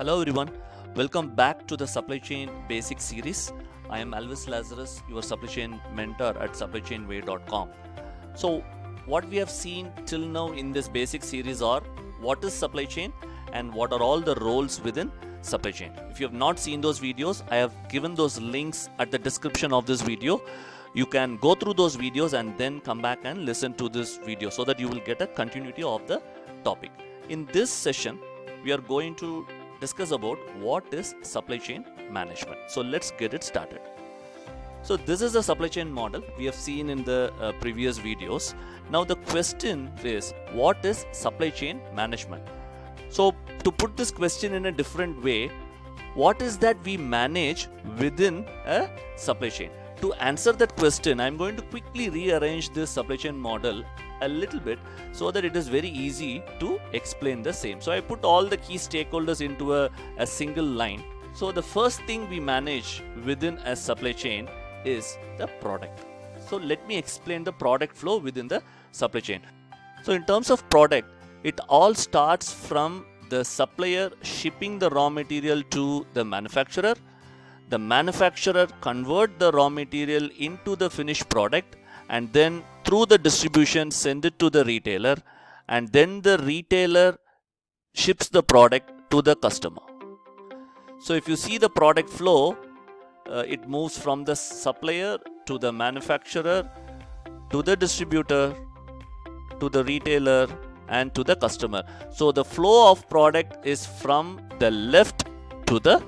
Hello everyone, welcome back to the Supply Chain Basics series. I am Alvis Lazarus, your supply chain mentor at supplychainway.com. So what we have seen till now in this basic series are what is supply chain and what are all the roles within supply chain. If you have not seen those videos, I have given those links at the description of this video. You can go through those videos and then come back and listen to this video so that you will get a continuity of the topic. In this session, we are going to discuss about what is supply chain management. So let's get it started. So this is the supply chain model we have seen in the previous videos. Now the question is, what is supply chain management? So to put this question in a different way, what is that we manage within a supply chain? To answer that question, I'm going to quickly rearrange this supply chain model a little bit so that it is very easy to explain the same. So I put all the key stakeholders into a single line. So the first thing we manage within a supply chain is the product. So let me explain the product flow within the supply chain. So in terms of product, it all starts from the supplier shipping the raw material to the manufacturer. The manufacturer convert the raw material into the finished product and then through the distribution send it to the retailer, and then the retailer ships the product to the customer. So if you see the product flow, it moves from the supplier to the manufacturer to the distributor to the retailer and to the customer. So the flow of product is from the left to the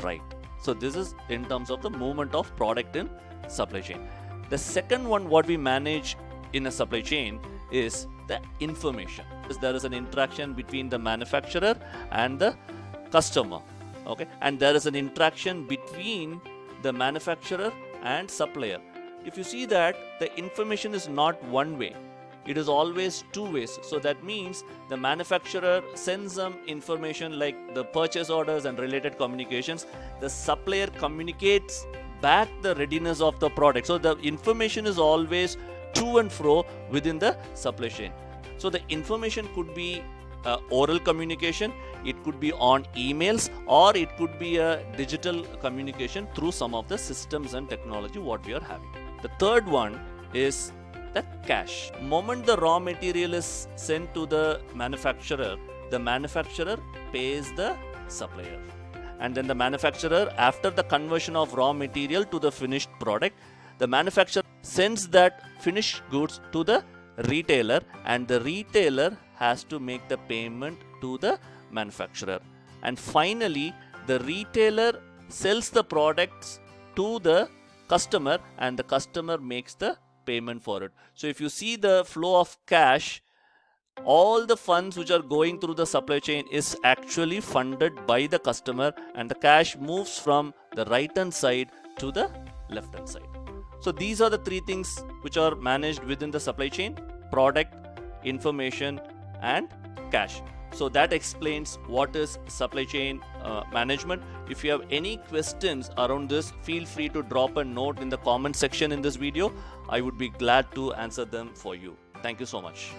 right. So this is in terms of the movement of product in supply chain. The second one what we manage in a supply chain is the information. There is an interaction between the manufacturer and the customer. Okay, and there is an interaction between the manufacturer and supplier. If you see that the information is not one way, it is always two ways. So that means the manufacturer sends some information like the purchase orders and related communications. The supplier communicates back the readiness of the product. So the information is always to and fro within the supply chain. So the information could be oral communication, it could be on emails, or it could be a digital communication through some of the systems and technology what we are having. The third one is the cash. Moment the raw material is sent to the manufacturer pays the supplier. And then the manufacturer, after the conversion of raw material to the finished product, the manufacturer sends that finished goods to the retailer, and the retailer has to make the payment to the manufacturer. And finally, the retailer sells the products to the customer and the customer makes the payment for it. So if you see the flow of cash, all the funds which are going through the supply chain is actually funded by the customer, and the cash moves from the right hand side to the left hand side. So these are the three things which are managed within the supply chain: product, information and cash. So that explains what is supply chain management. If you have any questions around this, feel free to drop a note in the comment section in this video. I would be glad to answer them for you. Thank you so much.